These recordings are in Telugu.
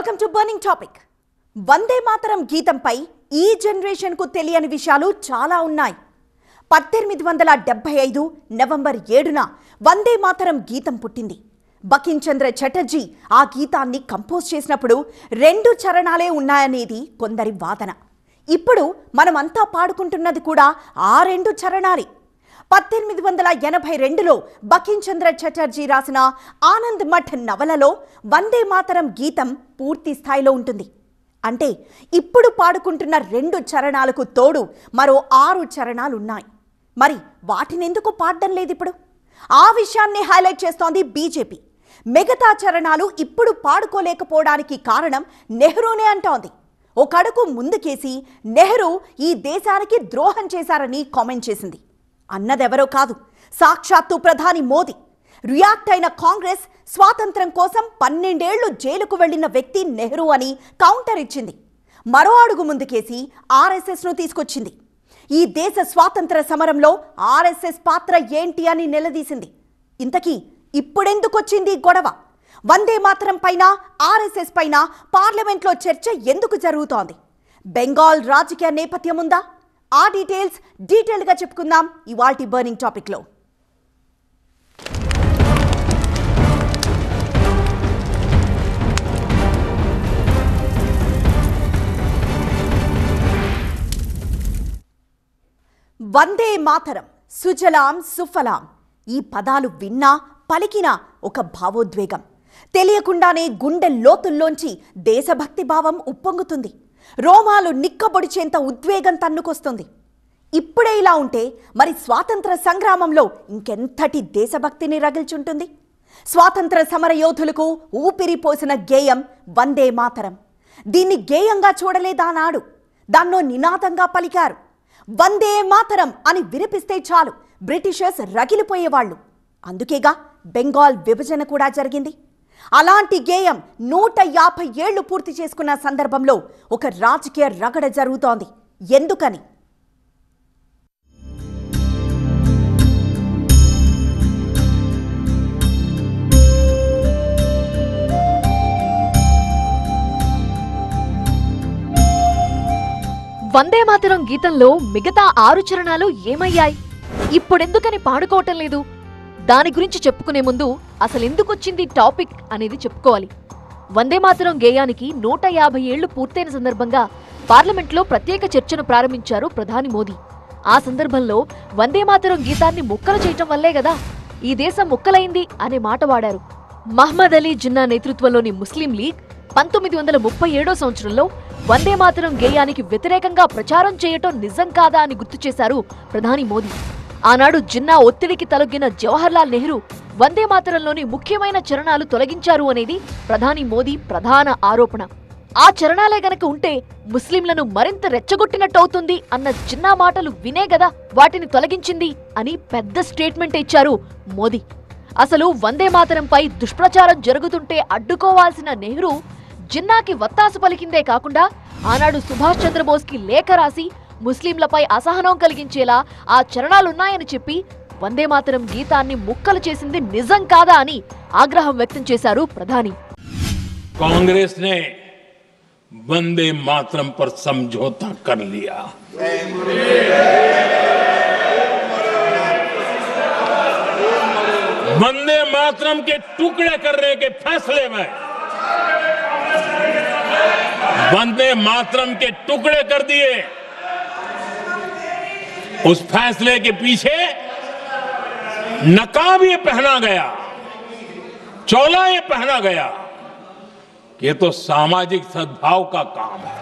Welcome to burning topic. Vande Mataram గీతంపై ఈ జనరేషన్ కు తెలియని విషయాలు చాలా ఉన్నాయి. 1875 నవంబర్ 7న వందే మాతరం గీతం పుట్టింది. బకిం చంద్ర చటర్జీ ఆ గీతాన్ని కంపోజ్ చేసినప్పుడు 2 చరణాలే ఉన్నాయనేది కొందరి వాదన. ఇప్పుడు మనమంతా పాడుకుంటున్నది కూడా ఆ 2 చరణాలే. 1882లో బకిం చంద్ర చటర్జీ రాసిన ఆనంద్ మఠ్ నవలలో వందే మాతరం గీతం పూర్తి స్థాయిలో ఉంటుంది. అంటే ఇప్పుడు పాడుకుంటున్న 2 చరణాలకు తోడు మరో 6 చరణాలున్నాయి. మరి వాటినెందుకు పాడడం లేదు? ఇప్పుడు ఆ విషయాన్ని హైలైట్ చేస్తోంది బీజేపీ. మిగతా చరణాలు ఇప్పుడు పాడుకోలేకపోవడానికి కారణం నెహ్రూనే అంటోంది. ఒక అడుగు ముందుకేసి నెహ్రూ ఈ దేశానికి ద్రోహం చేశారని కామెంట్ చేసింది. అన్నదెవరో కాదు, సాక్షాత్తు ప్రధాని మోదీ. రియాక్ట్ అయిన కాంగ్రెస్ స్వాతంత్రం కోసం 12 ఏళ్లు జైలుకు వెళ్లిన వ్యక్తి నెహ్రూ అని కౌంటర్ ఇచ్చింది. మరో అడుగు ముందుకేసి ఆర్ఎస్ఎస్ను తీసుకొచ్చింది. ఈ దేశ స్వాతంత్ర సమరంలో ఆర్ఎస్ఎస్ పాత్ర ఏంటి అని నిలదీసింది. ఇంతకీ ఇప్పుడెందుకొచ్చింది గొడవ? వందే మాతరం పైన, ఆర్ఎస్ఎస్ పైన పార్లమెంట్లో చర్చ ఎందుకు జరుగుతోంది? బెంగాల్ రాజకీయ నేపథ్యం ఉందా? ఆ డీటెయిల్డ్గా చెప్పుకుందాం ఇవాల్టి బర్నింగ్ టాపిక్లో. వందే మాతరం, సుజలాం సుఫలాం, ఈ పదాలు విన్నా పలికినా ఒక భావోద్వేగం. తెలియకుండానే గుండె లోతుల్లోంచి దేశభక్తి భావం ఉప్పొంగుతుంది. రోమాలు నిక్కబొడిచేంత ఉద్వేగం తన్నుకొస్తుంది. ఇప్పుడే ఇలా ఉంటే మరి స్వాతంత్ర సంగ్రామంలో ఇంకెంతటి దేశభక్తిని రగిల్చుంటుంది? స్వాతంత్ర సమర యోధులకు ఊపిరి పోసిన గేయం వందే మాతరం. దీన్ని గేయంగా చూడలేదా నాడు? దాన్నో నినాదంగా పలికారు. వందే మాతరం అని వినిపిస్తే చాలు బ్రిటిషర్స్ రగిలిపోయేవాళ్లు. అందుకేగా బెంగాల్ విభజన కూడా జరిగింది. అలాంటి గేయం 150 ఏళ్లు పూర్తి చేసుకున్న సందర్భంలో ఒక రాజకీయ రగడ జరుగుతోంది. ఎందుకని? వందే మాతరం గీతంలో మిగతా 6 చరణాలు ఏమయ్యాయి? ఇప్పుడెందుకని పాడుకోవటం లేదు? దాని గురించి చెప్పుకునే ముందు అసలెందుకొచ్చింది టాపిక్ అనేది చెప్పుకోవాలి. వందే మాతరం గేయానికి 150 ఏళ్లు పూర్తయిన సందర్భంగా పార్లమెంట్లో ప్రత్యేక చర్చను ప్రారంభించారు ప్రధాని మోదీ. ఆ సందర్భంలో వందే మాతరం గీతాన్ని ముక్కలు చేయటం వల్లే కదా ఈ దేశం ముక్కలైంది అనే మాట వాడారు. మహ్మద్ అలీ జిన్నా నేతృత్వంలోని ముస్లిం లీగ్ 1937 సంవత్సరంలో వందే మాతరం గేయానికి వ్యతిరేకంగా ప్రచారం చేయటం నిజం కాదా అని గుర్తు చేశారు ప్రధాని మోదీ. ఆనాడు జిన్నా ఒత్తిడికి తలొగ్గిన జవహర్లాల్ నెహ్రూ వందే మాతరంలోని ముఖ్యమైన చరణాలు తొలగించారు అనేది ప్రధాని మోదీ ప్రధాన ఆరోపణ. ఆ చరణాలే గనక ఉంటే ముస్లింలను మరింత రెచ్చగొట్టినట్టవుతుంది అన్న జిన్నా మాటలు వినే గదా వాటిని తొలగించింది అని పెద్ద స్టేట్మెంట్ ఇచ్చారు మోదీ. అసలు వందే మాతరంపై దుష్ప్రచారం జరుగుతుంటే అడ్డుకోవాల్సిన నెహ్రూ జిన్నాకి వత్తాసు పలికిందే కాకుండా ఆనాడు సుభాష్ చంద్రబోస్కి లేఖ రాసి ముస్లింలపై అసహనం కలిగించేలా ఆ చరణాలున్నాయని చెప్పి వందే మాతరం గీతాన్ని ముక్కలు చేసింది నిజం కాదా అని ఆగ్రహం వ్యక్తం చేశారు ప్రధాని. कांग्रेस ने वंदे मातरम पर समझौता कर लिया. वंदे मातरम के टुकड़े करने के फैसले में वंदे मातरम के टुकड़े कर दिए. उस फैसले के पीछे नकाब ये पहना गया, चोला ये पहना गया. ये तो सामाजिक सद्भाव का काम है.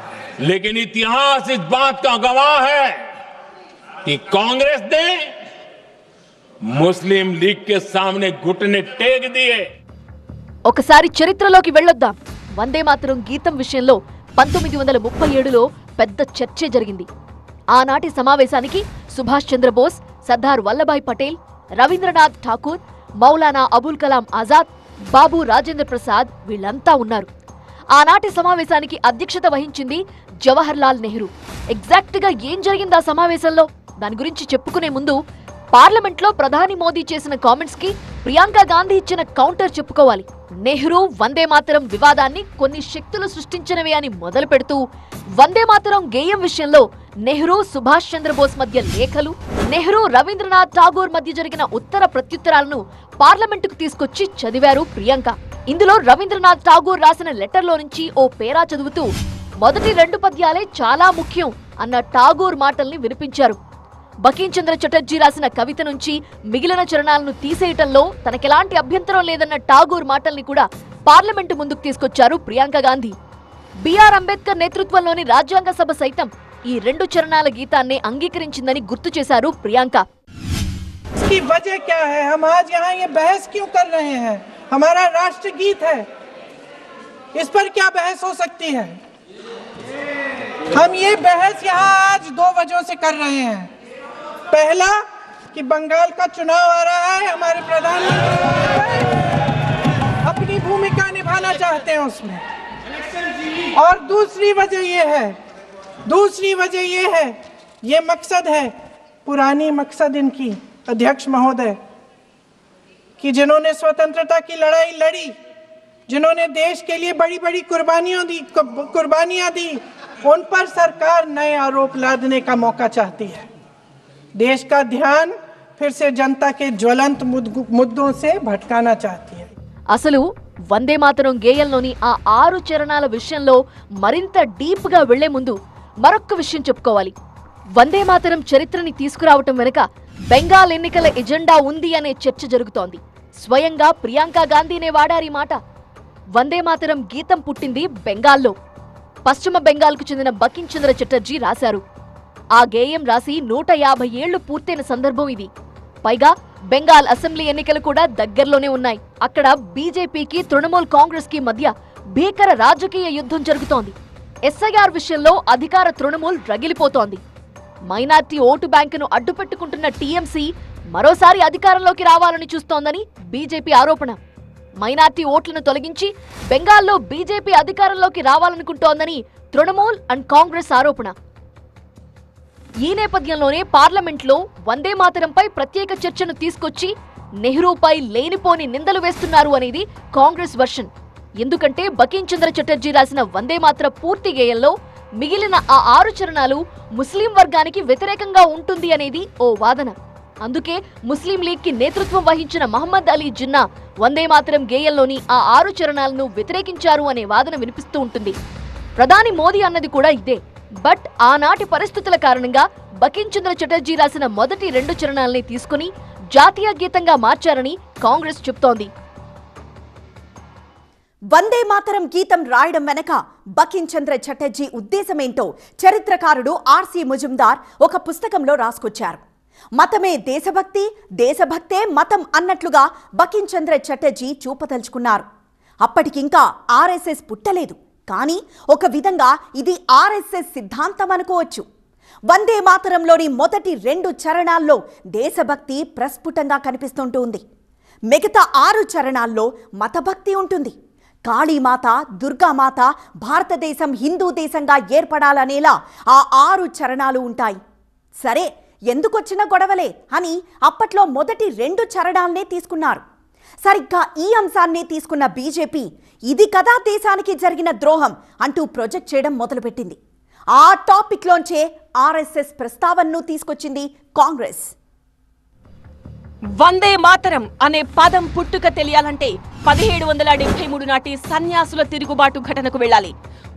लेकिन इतिहास इस बात का गवाह है कि कांग्रेस ने मुस्लिम लीग के सामने घुटने टेक दिए. ఒకసారి చరిత్రలోకి వెళ్ళొద్దాం. వందే మాతరం గీతం విషయంలో 1937లో పెద్ద చర్చే జరిగింది. ఆనాటి సమావేశానికి సుభాష్ చంద్రబోస్, సర్దార్ వల్లభాయ్ పటేల్, రవీంద్రనాథ్ ఠాకూర్, మౌలానా అబుల్ కలాం ఆజాద్, బాబు రాజేంద్ర ప్రసాద్ వీళ్ళంతా ఉన్నారు. ఆనాటి సమావేశానికి అధ్యక్షత వహించింది జవహర్లాల్ నెహ్రూ. ఎగ్జాక్ట్ గా ఏం జరిగింది ఆ సమావేశంలో దాని గురించి చెప్పుకునే ముందు పార్లమెంట్లో ప్రధాని మోదీ చేసిన కామెంట్స్ కి ప్రియాంక గాంధీ ఇచ్చిన కౌంటర్ చెప్పుకోవాలి. నెహ్రూ వందే మాతరం వివాదాన్ని కొన్ని శక్తులు సృష్టించినవే అని మొదలు పెడుతూ వందే మాతరం గేయం విషయంలో నెహ్రూ సుభాష్ చంద్రబోస్ మధ్య లేఖలు, నెహ్రూ రవీంద్రనాథ్ ఠాగూర్ మధ్య జరిగిన ఉత్తర ప్రత్యుత్తరాలను పార్లమెంటుకు తీసుకొచ్చి చదివారు ప్రియాంక. ఇందులో రవీంద్రనాథ్ ఠాగూర్ రాసిన లెటర్లో నుంచి ఓ పేరా చదువుతూ మొదటి 2 పద్యాలే చాలా ముఖ్యం అన్న ఠాగూర్ మాటల్ని వినిపించారు. బకిం చంద్ర చటర్జీ రాసిన కవిత నుంచి మిగిలిన చరణాలను తీసేయటంలో తనకెలాంటి అభ్యంతరం లేదన్న ఠాగూర్ మాటల్ని కూడా పార్లమెంటు ముందుకు తీసుకొచ్చారు ప్రియాంక గాంధీ. బిఆర్ అంబేద్కర్ నేతృత్వంలోని రాజ్యాంగ సభ సైతం ఈ 2 చరణాల గీతాన్నే అంగీకరించిందని గుర్తు చేశారు ప్రియాంక. इसकी वजह क्या है? हम आज यहाँ ये बहस क्यों कर रहे हैं? हमारा राष्ट्र गीत है, इस पर क्या बहस हो सकती है? हम ये बहस यहाँ आज 2 वजहों से कर रहे हैं. पहला कि बंगाल का चुनाव आ रहा है, हमारे प्रधानमंत्री अपनी भूमिका निभाना चाहते हैं उसमें. और दूसरी वजह ये है, ये मकसद है, पुरानी मकसद इनकी अध्यक्ष महोदय कि जिन्होंने स्वतंत्रता की लड़ाई लड़ी, जिन्होंने देश के लिए बड़ी बड़ी कुर्बानियां दी, उन पर सरकार नए आरोप लादने का मौका चाहती है. देश का ध्यान फिर से जनता के ज्वलंत मुद्दों से भटकाना चाहती है. అసలు వందే మాతరం గేయంలోని ఆ 6 చరణాల విషయంలో మరింత డీప్ గా వెళ్లే ముందు మరొక్క విషయం చెప్పుకోవాలి. వందే మాతరం చరిత్రని తీసుకురావటం వెనుక బెంగాల్ ఎన్నికల ఎజెండా ఉంది అనే చర్చ జరుగుతోంది. స్వయంగా ప్రియాంక గాంధీనే వాడారీ మాట. వందే మాతరం గీతం పుట్టింది బెంగాల్లో. పశ్చిమ బెంగాల్కు చెందిన బకిం చంద్ర చటర్జీ రాశారు. ఆ గేయం రాసి 150 ఏళ్లు పూర్తయిన సందర్భం ఇది. పైగా బెంగాల్ అసెంబ్లీ ఎన్నికలు కూడా దగ్గరలోనే ఉన్నాయి. అక్కడ బీజేపీకి తృణమూల్ కాంగ్రెస్ కి మధ్య భీకర రాజకీయ యుద్ధం జరుగుతోంది. ఎస్ఐఆర్ విషయంలో అధికార తృణమూల్ రగిలిపోతోంది. మైనార్టీ ఓటు బ్యాంకును అడ్డుపెట్టుకుంటున్న టీఎంసీ మరోసారి అధికారంలోకి రావాలని చూస్తోందని బీజేపీ ఆరోపణ. మైనార్టీ ఓట్లను తొలగించి బెంగాల్లో బీజేపీ అధికారంలోకి రావాలనుకుంటోందని తృణమూల్ అండ్ కాంగ్రెస్ ఆరోపణ. ఈ నేపథ్యంలోనే పార్లమెంట్లో వందే మాతరంపై ప్రత్యేక చర్చను తీసుకొచ్చి నెహ్రూపై లేనిపోని నిందలు వేస్తున్నారు అనేది కాంగ్రెస్ వర్షన్. ఎందుకంటే బకిం చంద్ర చటర్జీ రాసిన వందే మాతర పూర్తి గేయంలో మిగిలిన ఆ 6 చరణాలు ముస్లిం వర్గానికి వ్యతిరేకంగా ఉంటుంది అనేది ఓ వాదన. అందుకే ముస్లిం లీగ్ కి నేతృత్వం వహించిన మహమ్మద్ అలీ జిన్నా వందే మాతరం గేయంలోని ఆ 6 చరణాలను వ్యతిరేకించారు అనే వాదన వినిపిస్తూ ఉంటుంది. ప్రధాని మోదీ అన్నది కూడా ఇదే. బట్ ఆనాటి పరిస్థితుల కారణంగా బకిం చంద్ర చటర్జీ రాసిన మొదటి 2 చరణాలని తీసుకుని జాతీయ గీతంగా మార్చారని కాంగ్రెస్ చెప్తోంది. వందే మాతరం గీతం రాయడం వెనక బకిం చంద్ర చటర్జీ ఉద్దేశమేంటో చరిత్రకారుడు ఆర్సి ముజుందార్ ఒక పుస్తకంలో రాసుకొచ్చారు. మతమే దేశభక్తి, దేశభక్తే మతం అన్నట్లుగా బకిం చంద్ర చటర్జీ చూపదలుచుకున్నారు. అప్పటికింకా ఆర్ఎస్ఎస్ పుట్టలేదు. కానీ ఒక విధంగా ఇది ఆర్ఎస్ఎస్ సిద్ధాంతం అనుకోవచ్చు. వందే మాతరంలోని మొదటి 2 చరణాల్లో దేశభక్తి ప్రస్ఫుటంగా కనిపిస్తుంటుంది. మిగతా 6 చరణాల్లో మతభక్తి ఉంటుంది. కాళీమాత, దుర్గామాత, భారతదేశం హిందూ దేశంగా ఏర్పడాలనేలా ఆ 6 చరణాలు ఉంటాయి. సరే, ఎందుకొచ్చిన గొడవలే అని అప్పట్లో మొదటి 2 చరణాలనే తీసుకున్నారు. సరిగ్గా ఈ అంశాన్ని తీసుకున్న బీజేపీ ఇది కదా దేశానికి జరిగిన ద్రోహం అంటూ ప్రొజెక్ట్ చేయడం మొదలుపెట్టింది. ఆ టాపిక్లోంచే ఆర్ఎస్ఎస్ ప్రస్తావనను తీసుకొచ్చింది కాంగ్రెస్. వందే మాతరం అనే పదం పుట్టుక తెలియాలంటే 1773 నాటి సన్యాసుల తిరుగుబాటు ఘటనకు వెళ్లాలి.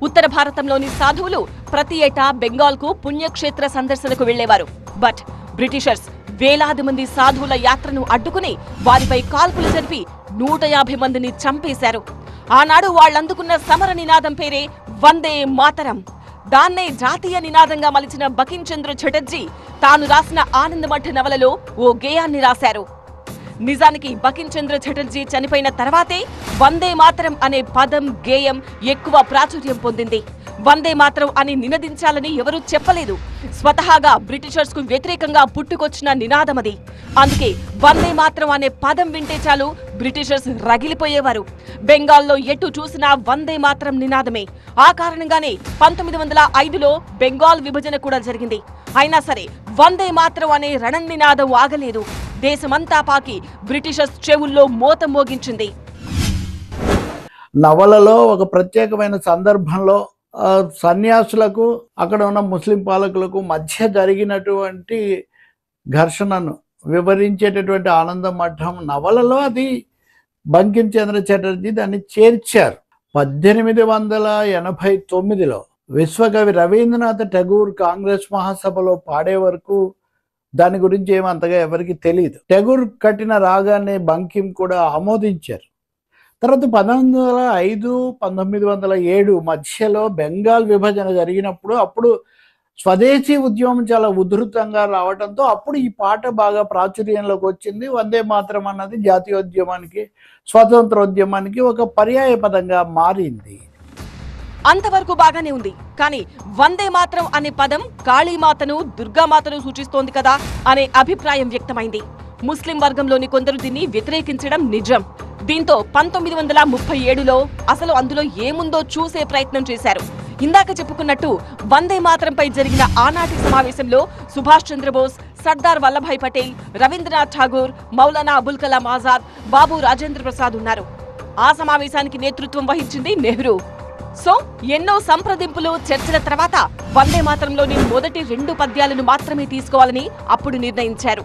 ఉత్తర భారతంలోని సాధువులు ప్రతి ఏటా బెంగాల్కు పుణ్యక్షేత్ర సందర్శనకు వెళ్లేవారు. బట్ బ్రిటిషర్స్ వేలాది మంది సాధువుల యాత్రను అడ్డుకుని వారిపై కాల్పులు జరిపి 150 మందిని చంపేశారు. ఆనాడు వాళ్లందుకున్న సమర నినాదం పేరే వందే మాతరం. దాన్నే జాతీయ నినాదంగా మలిచిన బకిం చంద్ర చటర్జీ తాను రాసిన ఆనందమఠ నవలలో ఓ గేయాన్ని రాశారు. నిజానికి బకిం చంద్ర చటర్జీ చనిపోయిన తర్వాతే వందే మాతరం అనే పదం, గేయం ఎక్కువ ప్రాచుర్యం పొందింది. వందే మాత్రం అని నినదించాలని ఎవరూ చెప్పలేదు. స్వతహాగా బ్రిటిషర్స్ కు వ్యతిరేకంగా పుట్టుకొచ్చిన నినాదమది. అందుకే వందే మాత్రం అనే పదం వింటే చాలు బ్రిటిషర్స్ రగిలిపోయేవారు. బెంగాల్లో ఎటు చూసినా వందే మాత్రం నినాదమే. ఆ కారణంగానే 1905లో బెంగాల్ విభజన కూడా జరిగింది. అయినా సరే వందే మాత్రం అనే రణనినాదం ఆగలేదు. దేశమంతా పాకి బ్రిటిషర్స్ చెవుల్లో మోత మోగించింది. నవలలో ఒక ప్రత్యేకమైన సందర్భంలో సన్యాసులకు అక్కడ ఉన్న ముస్లిం పాలకులకు మధ్య జరిగినటువంటి ఘర్షణను వివరించేటటువంటి ఆనంద మఠం నవలలో అది బంకిం చంద్ర చటర్జీ దాన్ని చేర్చారు. 1889లో విశ్వకవి రవీంద్రనాథ్ ఠాగూర్ కాంగ్రెస్ మహాసభలో పాడే వరకు దాని గురించి ఏమంతగా ఎవరికి తెలియదు. ఠాగూర్ కట్టిన రాగాన్ని బంకిం కూడా ఆమోదించారు. తర్వాత 1905, 1907 మధ్యలో బెంగాల్ విభజన జరిగినప్పుడు అప్పుడు స్వదేశీ ఉద్యమం చాలా ఉధృతంగా రావడంతో అప్పుడు ఈ పాట బాగా ప్రాచుర్యంలోకి వచ్చింది. వందే మాత్రం అన్నది జాతీయోద్యమానికి, స్వాతంత్రోద్యమానికి ఒక పర్యాయ పదంగా మారింది. అంతవరకు బాగానే ఉంది. కానీ వందే మాత్రం అనే పదం కాళీమాతను, దుర్గామాతను సూచిస్తోంది కదా అనే అభిప్రాయం వ్యక్తమైంది. ముస్లిం వర్గంలోని కొందరు దీన్ని వ్యతిరేకించడం నిజం. దీంతో 1937లో అసలు అందులో ఏముందో చూసే ప్రయత్నం చేశారు. ఇందాక చెప్పుకున్నట్టు వందే మాత్రంపై జరిగిన ఆనాటి సమావేశంలో సుభాష్ చంద్రబోస్, సర్దార్ వల్లభాయ్ పటేల్, రవీంద్రనాథ్ ఠాగూర్, మౌలానా అబుల్ కలాం ఆజాద్, బాబు రాజేంద్ర ప్రసాద్ ఉన్నారు. ఆ సమావేశానికి నేతృత్వం వహించింది నెహ్రూ. సో ఎన్నో సంప్రదింపులు, చర్చల తర్వాత వందే మాత్రంలోని మొదటి 2 పద్యాలను మాత్రమే తీసుకోవాలని అప్పుడు నిర్ణయించారు.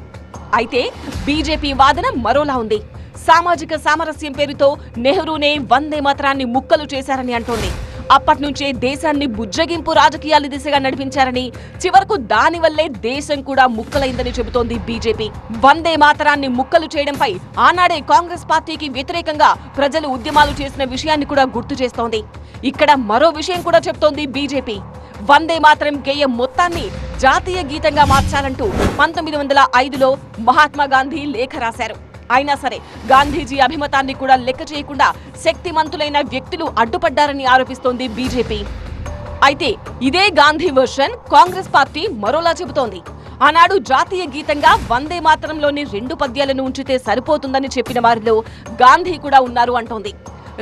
అయితే బీజేపీ వాదన మరోలా ఉంది. సామాజిక సామరస్యం పేరుతో నెహ్రూనే వందే మాత్రాన్ని ముక్కలు చేశారని అంటోంది. అప్పట్నుంచే దేశాన్ని బుజ్జగింపు రాజకీయాల దిశగా నడిపించారని, చివరకు దానివల్లే దేశం కూడా ముక్కలైందని చెబుతోంది బీజేపీ. వందే మాతరాన్ని ముక్కలు చేయడంపై ఆనాడే కాంగ్రెస్ పార్టీకి వ్యతిరేకంగా ప్రజలు ఉద్యమాలు చేసిన విషయాన్ని కూడా గుర్తు చేస్తోంది. ఇక్కడ మరో విషయం కూడా చెప్తోంది బీజేపీ. వందే మాతరం గేయం మొత్తాన్ని జాతీయ గీతంగా మార్చాలంటూ 1905లో మహాత్మా గాంధీ లేఖ రాశారు. అయినా సరే గాంధీజీ అభిమతాన్ని కూడా లెక్క చేయకుండా శక్తిమంతులైన వ్యక్తులు అడ్డుపడ్డారని ఆరోపిస్తోంది బీజేపీ. అయితే ఇదే గాంధీ వర్షన్ కాంగ్రెస్ పార్టీ మరోలా చెబుతోంది. ఆనాడు జాతీయ గీతంగా వందే మాతరంలోని 2 పద్యాలను ఉంచితే సరిపోతుందని చెప్పిన వారిలో గాంధీ కూడా ఉన్నారు అంటోంది.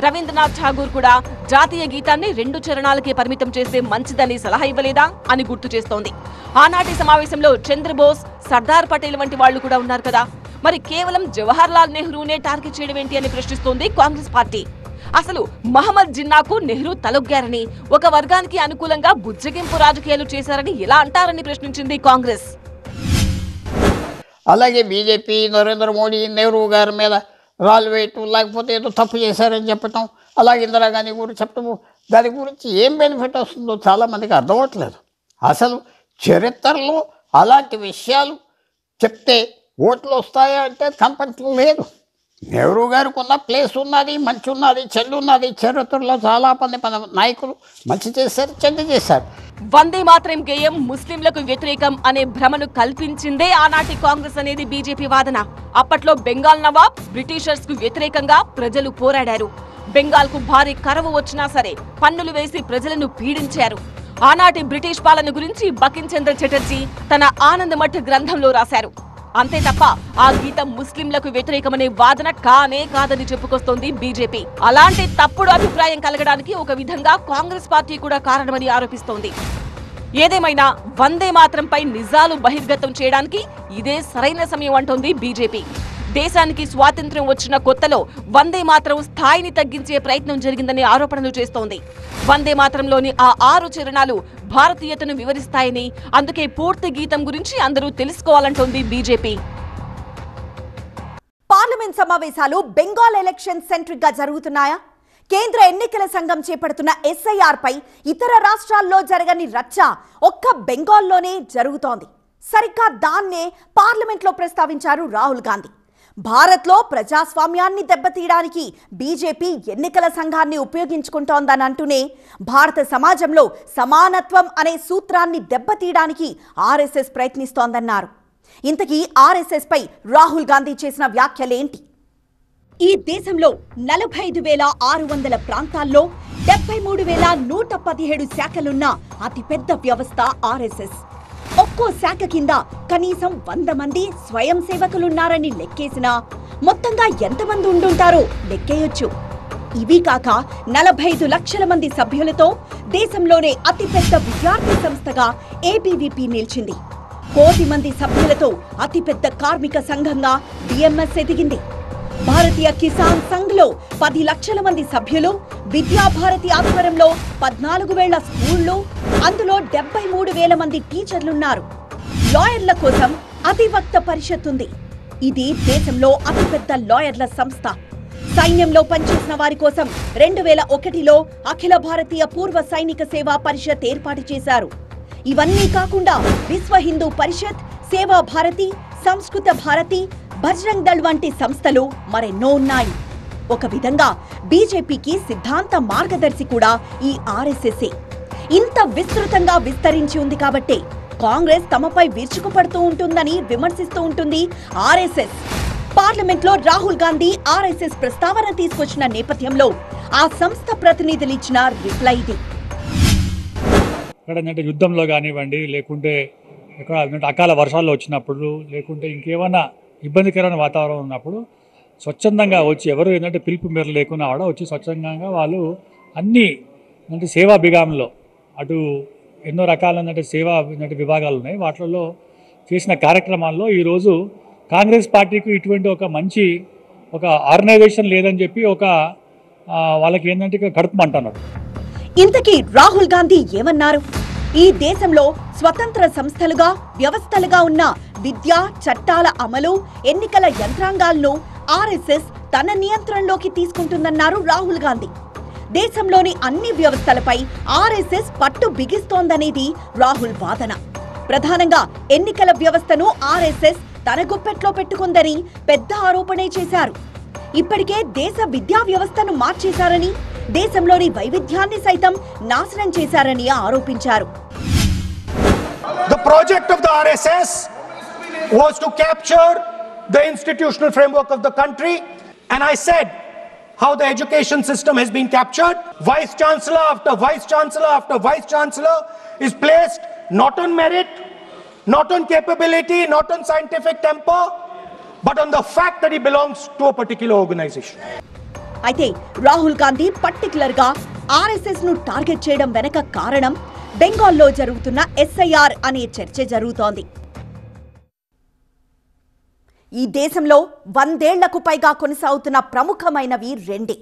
రవీంద్రనాథ్ ఠాగూర్ కూడా జాతీయ గీతాన్ని 2 చరణాలకే పరిమితం చేస్తే మంచిదని సలహా ఇవ్వలేదా అని గుర్తు చేస్తోంది. ఆనాటి సమావేశంలో చంద్రబోస్, సర్దార్ పటేల్ వంటి వాళ్లు కూడా ఉన్నారు కదా. మరి కేవలం జవహర్ లాల్ నెహ్రూనే టార్గెట్ చేయడం ఏంటి అని ప్రశ్నిస్తోంది కాంగ్రెస్ పార్టీ. అసలు మహమ్మద్ జిన్నాకు నెహ్రూ తలొగ్గారని, ఒక వర్గానికి అనుకూలంగా బుజ్జగింపు రాజకీయాలు చేశారని ఎలా అంటారని ప్రశ్నించింది కాంగ్రెస్. అలాగే బీజేపీ నరేంద్ర మోడీ నెహ్రూ గారి మీద రాళ్ళు వేయటం, లేకపోతే ఏదో తప్పు చేశారని చెప్పటం, అలాగే ఇందిరాగాంధీ గురించి చెప్పటము, దాని గురించి ఏం బెనిఫిట్ వస్తుందో చాలామందికి అర్థమవట్లేదు. అసలు చరిత్రలో అలాంటి విషయాలు చెప్తే ఓట్లు వస్తాయా అంటే కనపడటం లేదు. నెహ్రూ గారికి ఉన్న ప్లేస్ ఉన్నది, మంచి ఉన్నది, చెల్లు ఉన్నది. చరిత్రలో చాలా మంది మన నాయకులు మంచి చేశారు, చెడ్డ చేశారు. వందే మాత్రం గేయం ముస్లింలకు వ్యతిరేకం అనే భ్రమను కల్పించిందే ఆనాటి కాంగ్రెస్ అనేది బీజేపీ వాదన. అప్పట్లో బెంగాల్ నవాబ్ బ్రిటిషర్స్ కు వ్యతిరేకంగా ప్రజలు పోరాడారు. బెంగాల్ కు భారీ కరువు వచ్చినా సరే పన్నులు వేసి ప్రజలను పీడించారు. ఆనాటి బ్రిటిష్ పాలన గురించి బంకిం చంద్ర చటర్జీ తన ఆనంద మఠ్ గ్రంథంలో రాశారు. అంతే తప్ప ఆ గీతం ముస్లింలకు వ్యతిరేకమనే వాదన కానే కాదని చెప్పుకొస్తోంది బీజేపీ. అలాంటి తప్పుడు అభిప్రాయం కలగడానికి ఒక విధంగా కాంగ్రెస్ పార్టీ కూడా కారణమని ఆరోపిస్తోంది. ఏదేమైనా వందే మాత్రంపై నిజాలు బహిర్గతం చేయడానికి ఇదే సరైన సమయం అంటోంది బీజేపీ. దేశానికి స్వాతంత్ర్యం వచ్చిన కొత్తలో వందే మాత్రం స్థాయిని తగ్గించే ప్రయత్నం జరిగిందనే ఆరోపణలు చేస్తోంది. వందే మాత్రంలోని ఆ 6 చరణాలు భారతీయతను వివరిస్తాయని, అందుకే పూర్తి గీతం గురించి అందరూ తెలుసుకోవాలంటోంది బీజేపీ. పార్లమెంట్ సమావేశాలు బెంగాల్ ఎలక్షన్ సెంట్రిక్ గా జరుగుతున్నాయా? కేంద్ర ఎన్నికల సంఘం చేపడుతున్న ఎస్ఐఆర్ పై ఇతర రాష్ట్రాల్లో జరగని రచ్చ ఒక్క బెంగాల్లోనే జరుగుతోంది. సరిగ్గా దాన్నే పార్లమెంట్లో ప్రస్తావించారు రాహుల్ గాంధీ. భారత్లో ప్రజాస్వామ్యాన్ని దెబ్బతీయడానికి బీజేపీ ఎన్నికల సంఘాన్ని ఉపయోగించుకుంటోందని అంటూనే భారత సమాజంలో సమానత్వం అనే సూత్రాన్ని దెబ్బతీయడానికి ఆర్ఎస్ఎస్ ప్రయత్నిస్తోందన్నారు. ఇంతకీ ఆర్ఎస్ఎస్ పై రాహుల్ గాంధీ చేసిన వ్యాఖ్యలేంటి? ఈ దేశంలో 45,600 ప్రాంతాల్లో 73,117 శాఖలున్న అతిపెద్ద వ్యవస్థ ఆర్ఎస్ఎస్. ఒక్కో శాఖ కింద కనీసం 100 మంది స్వయం సేవకులున్నారని లెక్కేసినా మొత్తంగా ఎంతమంది ఉండుంటారో లెక్కేయొచ్చు. ఇవి కాక 45 లక్షల మంది సభ్యులతో దేశంలోనే అతిపెద్ద విద్యార్థి సంస్థగా ఏబీవీపీ నిలిచింది. 1 కోటి మంది సభ్యులతో అతిపెద్ద కార్మిక సంఘంగా బిఎంఎస్ ఎదిగింది. భారతీయ కిసాన్ సంఘ్లో 10 లక్షల మంది సభ్యులు, విద్యాభారతి ఆధ్వర్యంలో 14,000 స్కూళ్లు, అందులో 73,000 మంది టీచర్లున్నారు. లాయర్ల కోసం అధివక్త పరిషత్ ఉంది. ఇది దేశంలో అతిపెద్ద లాయర్ల సంస్థ. సైన్యంలో పనిచేసిన వారి కోసం 2001లో అఖిల భారతీయ పూర్వ సైనిక సేవా పరిషత్ ఏర్పాటు చేశారు. ఇవన్నీ కాకుండా విశ్వ హిందూ పరిషత్, సేవా భారతి, సంస్కృత భారతి, బజరంగ్ దళ్ వంటి సంస్థలు మరెన్నో ఉన్నాయి. ఒక విధంగా బీజేపీకి సిద్ధాంత మార్గదర్శి కూడా ఈ ఆర్ఎస్ఎస్ఏ. ఇంత విస్తృతంగా విస్తరించి ఉంది కాబట్టే కాంగ్రెస్ తమపై విరుచుకుపడుతూ ఉంటుందని విమర్శిస్తూ ఉంటుంది ఆర్ఎస్ఎస్. పార్లమెంట్లో రాహుల్ గాంధీ ఆర్ఎస్ఎస్ ప్రస్తావన తీసుకొచ్చిన నేపథ్యంలో ఆ సంస్థ ప్రతినిధులు ఇచ్చిన రిప్లై ఇది. ఎక్కడంటే యుద్ధంలో కానివ్వండి, లేకుంటే ఎక్కడ అకాల వర్షాలు వచ్చినప్పుడు, లేకుంటే ఇంకేమైనా ఇబ్బందికరమైన వాతావరణం ఉన్నప్పుడు స్వచ్ఛందంగా వచ్చి ఎవరు ఏంటంటే పిలుపు మేర లేకున్నా కూడా వచ్చి స్వచ్ఛందంగా వాళ్ళు అన్ని అంటే సేవా విభాగంలో అటు ఎన్నో రకాలైన సేవా విభాగాలు ఉన్నాయి. వాటిల్లో చేసిన కార్యక్రమాల్లో ఈరోజు కాంగ్రెస్ పార్టీకి ఇటువంటి ఒక మంచి ఒక ఆర్గనైజేషన్ లేదని చెప్పి ఒక వాళ్ళకి ఏంటంటే గడుపుమంటున్నారు. ఇంతకీ రాహుల్ గాంధీ ఏమన్నారు? ఈ దేశంలో స్వతంత్ర సంస్థలుగా, వ్యవస్థలుగా ఉన్న విద్య, చట్టాల అమలు, ఎన్నికల యంత్రాంగాలను ఆర్ఎస్ఎస్ తన నియంత్రణలోకి తీసుకుంటుందన్నారు రాహుల్ గాంధీ. దేశంలోని అన్ని వ్యవస్థలపై ఆర్ఎస్ఎస్ పట్టు బిగిస్తోందనేది రాహుల్ వాదన. ప్రధానంగా ఎన్నికల వ్యవస్థను ఆర్ఎస్ఎస్ తన గుప్పెట్లో పెట్టుకుందని పెద్ద ఆరోపణే చేశారు. ఇప్పటికే దేశ విద్యా వ్యవస్థను మార్చేశారని, దేశంలోని వైవిధ్యాన్ని సైతం నాశనం చేశారని ఆరోపించారు. The project of the RSS was to capture the institutional framework of the country, and I said how the education system has been captured. Vice Chancellor after Vice Chancellor after Vice Chancellor is placed not on merit, not on capability, not on scientific temper, but on the fact that he belongs to a particular organization. అయితే రాహుల్ గాంధీ పర్టికులర్ గా ఆర్ఎస్ఎస్ ను టార్గెట్ చేయడం వెనక కారణం బెంగాల్లో జరుగుతున్న ఎస్ఐఆర్ అనే చర్చ జరుగుతోంది. ఈ దేశంలో 100 ఏళ్లకు పైగా కొనసాగుతున్న ప్రముఖమైనవి రెండే.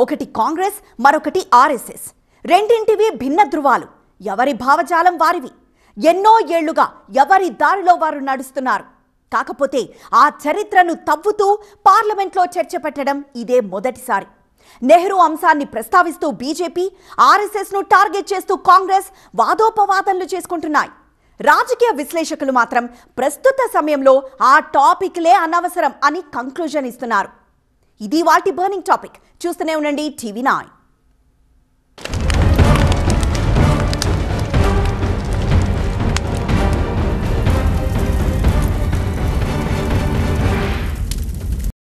ఒకటి కాంగ్రెస్, మరొకటి ఆర్ఎస్ఎస్. రెండింటివి భిన్న ధృవాలు. ఎవరి భావజాలం వారివి. ఎన్నో ఏళ్లుగా ఎవరి దారిలో వారు నడుస్తున్నారు. కాకపోతే ఆ చరిత్రను తవ్వుతూ పార్లమెంట్లో చర్చ పెట్టడం ఇదే మొదటిసారి. నెహ్రూ అంశాన్ని ప్రస్తావిస్తూ బీజేపీ, ఆర్ఎస్ఎస్ ను టార్గెట్ చేస్తూ కాంగ్రెస్ వాదోపవాదనలు చేసుకుంటున్నాయి. రాజకీయ విశ్లేషకులు మాత్రం ప్రస్తుత సమయంలో ఆ టాపిక్లే అనవసరం అని కంక్లూజన్ ఇస్తున్నారు. ఇది వాటి బర్నింగ్ టాపిక్. చూస్తూనే ఉండండి టీవీ9.